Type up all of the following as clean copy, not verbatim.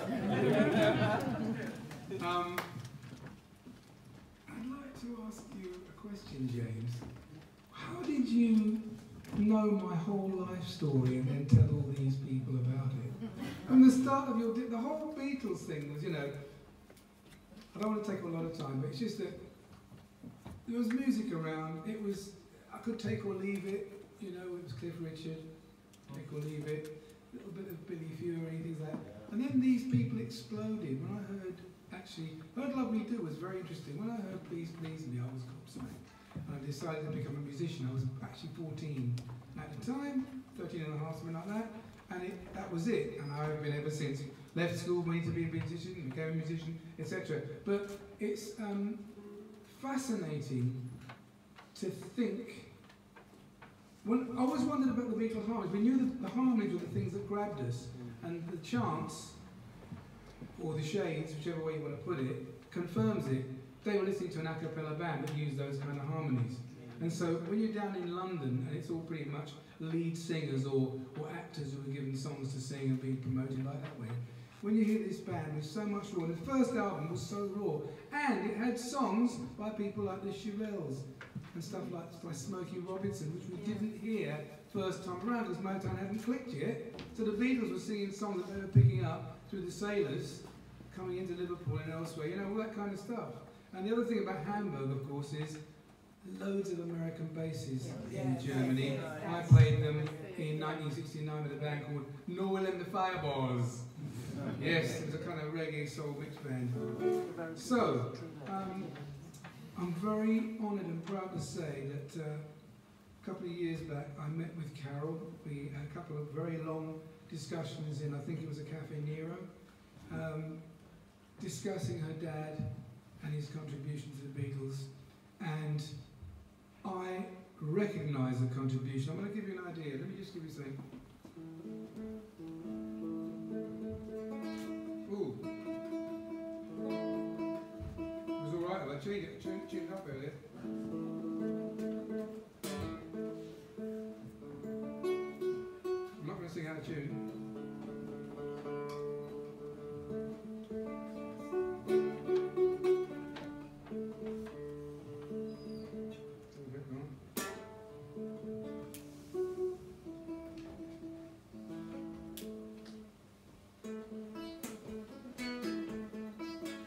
I'd like to ask you a question, James. How did you know my whole life story and then tell all these people about it? From the start of the whole Beatles thing was, you know, I don't want to take a lot of time, but it's just that there was music around. It was, I could take or leave it, you know, it was Cliff Richard, take or leave it, a little bit of Billy Fury, things like that. And then these people exploded. When I heard, actually, what I'd Love Me Do was very interesting. When I heard Please Please Me, I was gobsmacked. And I decided to become a musician. I was actually 14 at the time, 13 and a half, something like that. And that was it. And I've been ever since. Left school, wanted to be a musician, became a musician, etc. But it's fascinating to think. When I always wondered about the Beatles harmonies. We knew that the harmonies were the things that grabbed us, and the chants, or the shades, whichever way you want to put it, confirms it. They were listening to an a cappella band that used those kind of harmonies. And so when you're down in London, and it's all pretty much lead singers or actors who are given songs to sing and being promoted like that way, when you hear this band with so much raw, and the first album was so raw, and it had songs by people like the Shirelles and stuff like Smokey Robinson, which we didn't hear first time around because Motown hadn't clicked yet. So the Beatles were singing songs that they were picking up through the Sailors coming into Liverpool and elsewhere, you know, all that kind of stuff. And the other thing about Hamburg, of course, is loads of American basses in Germany. I played them in 1969 with a band called Noel and the Fireballs. Yes, it was a kind of reggae soul mix band. So, I'm very honoured and proud to say that a couple of years back I met with Carol. We had a couple of very long discussions in, I think it was a Cafe Nero, discussing her dad and his contribution to the Beatles. And I recognise the contribution. I'm going to give you an idea. Let me just give you something. Ooh. It was alright, I tuned it up earlier. I'm not going to sing out of tune.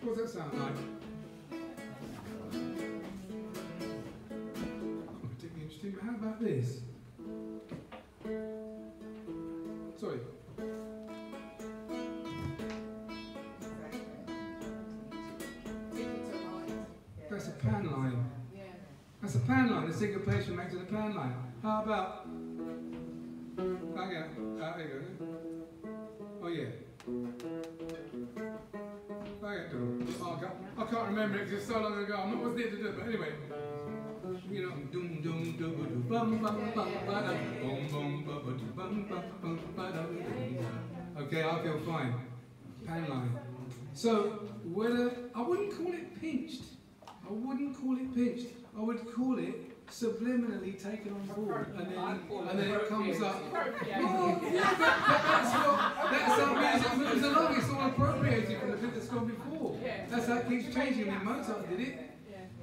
What does that sound like? Not particularly interesting, but how about this? Sorry. That's a pan line. That's a pan line. The syncopation makes it a pan line. How about? There you go. Oh yeah. I can't remember it because it's so long ago. I'm not there to do it, but anyway. You know, doom doom doom bum bum bum ba bum bum bum bum bum. Okay, I feel fine. Pan line. So whether I wouldn't call it pinched. I wouldn't call it pinched. I would call it subliminally taken on board, and then it comes up. Oh, yeah, but that's how music moves along. It's all appropriated from the bit that's gone before. That's how it keeps changing. I mean, Mozart did it.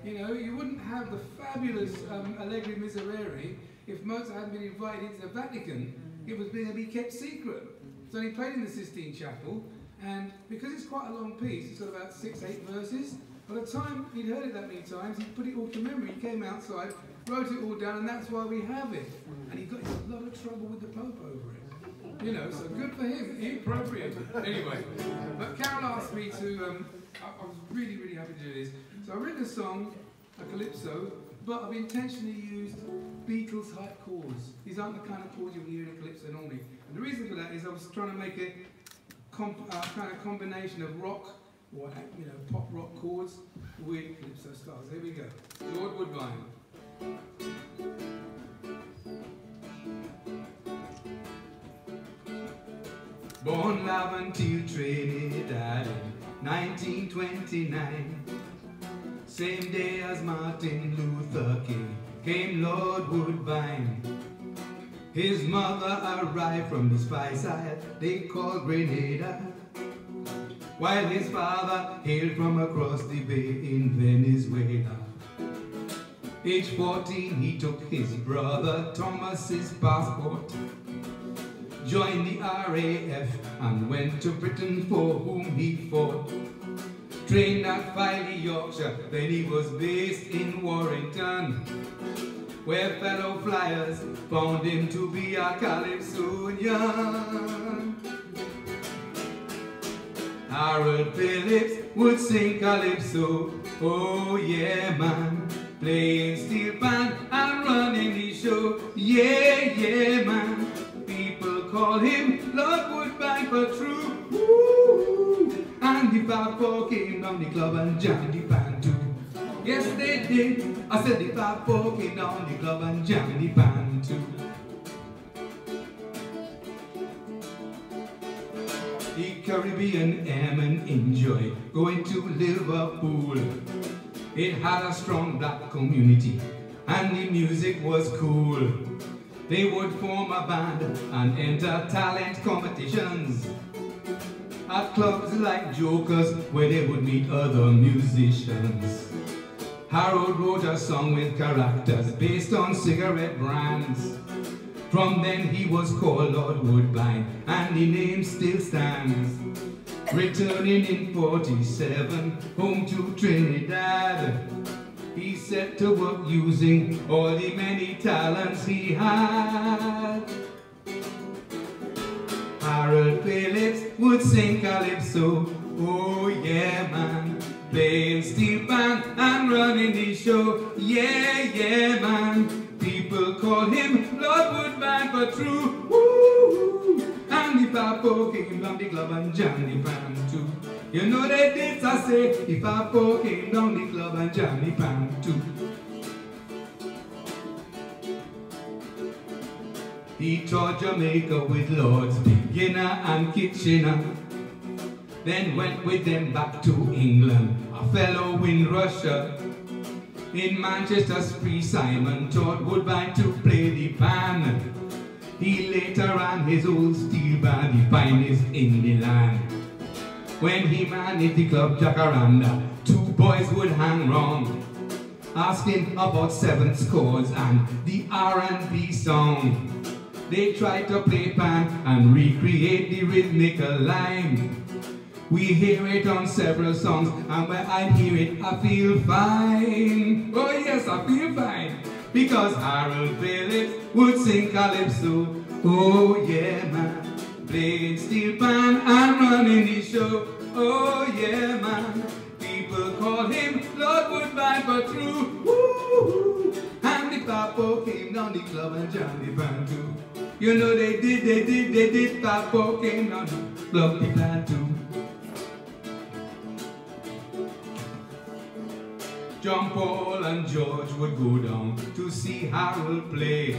You know, you wouldn't have the fabulous Allegri Miserere if Mozart hadn't been invited into the Vatican. It was going to be kept secret. So he played in the Sistine Chapel, and because it's quite a long piece, it's got about 6-8 verses. By the time he'd heard it that many times, he put it all to memory. He came outside, wrote it all down, and that's why we have it. And he got in a lot of trouble with the Pope over it. You know, so good for him. He appropriated it. Anyway, but Carol asked me to, I was really, really happy to do this. So I've written a song, a calypso, but I've intentionally used Beatles type chords. These aren't the kind of chords you would hear in a calypso normally. And the reason for that is I was trying to make a kind of combination of rock, or pop rock chords with calypso styles. Here we go. Lord Woodbine. Born Laventille, Trinidad in 1929. Same day as Martin Luther King came Lord Woodbine. His mother arrived from the spice isle they called Grenada. while his father hailed from across the bay in Venezuela. Age 14, he took his brother Thomas's passport, joined the RAF, and went to Britain, for whom he fought. Trained at Filey, Yorkshire, then he was based in Warrington, where fellow flyers found him to be a Calypsonian. Harold Phillips would sing calypso, oh yeah man, playing steel band and running the show, yeah, yeah man. People call him Lord Woodbine for true, woo. And the 5-4 came down the club and jammed the band too. Yes they did, I said the 5-4 came down the club and jammed the band too. The Caribbean airmen enjoyed going to Liverpool. It had a strong black community and the music was cool. They would form a band and enter talent competitions at clubs like Jokers, where they would meet other musicians. Harold wrote a song with characters based on cigarette brands. From then he was called Lord Woodbine, and the name still stands. Returning in 47, home to Trinidad, he set to work using all the many talents he had. Harold Phillips would sing calypso, oh yeah man, playing steel band and running the show, yeah, yeah man. People call him Lord Woodbine for true, woo. And the 5-4 came down the club and jammed the band too. You know they did, I say, the 5-4 came down the club and jammed the band too. He toured Jamaica with Lords Beginner and Kitchener, then went with them back to England, a fellow Windrusher. In Manchester, Spree Simon taught Woodbine to play the pan. He later ran his old steel band, the finest in the land. When he managed the club Jacaranda, 2 boys would hang round, asking about 7 scores and the R&B song. They tried to play pan and recreate the rhythmical line. We hear it on several songs, and when I hear it, I feel fine. Oh yes, I feel fine, because Harold Phillips would sing calypso, oh yeah man, playing steel band and running the show, oh yeah man. People call him Lord Woodbine for true, woo. And the 5-4 came down the club and jammed the band too. You know they did, 5-4 came down the club, the band too. John Paul and George would go down to see Harold play,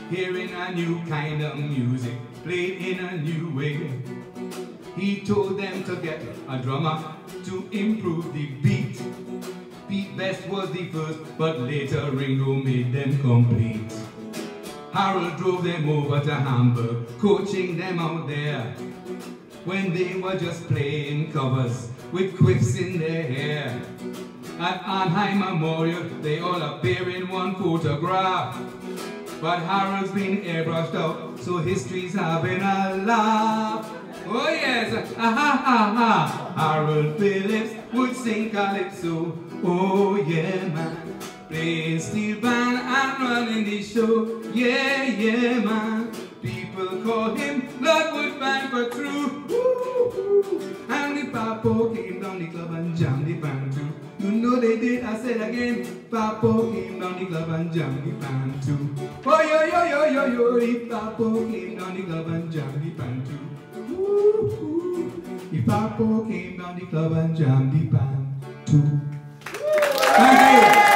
hearing a new kind of music played in a new way. He told them to get a drummer to improve the beat. Pete Best was the first, but later Ringo made them complete. Harold drove them over to Hamburg, coaching them out there, when they were just playing covers with quiffs in their hair. At Arnhem Memorial, they all appear in one photograph, but Harold's been airbrushed out, so history's having a laugh. Oh yes, ha ha ha. Harold Phillips would sing calypso, oh yeah man, playing steel band and running the show, yeah, yeah man. People call him Lord Woodbine for true, woo. And the 5-4 came down the club and jammed the band too. You know they did, I said again, 5-4 came down the club and jammed the band too. Oh yo yo yo yo yo, the 5-4 came down the club and jammed the band too. Woo. The 5-4 came down the club and jammed the band too. Thank you.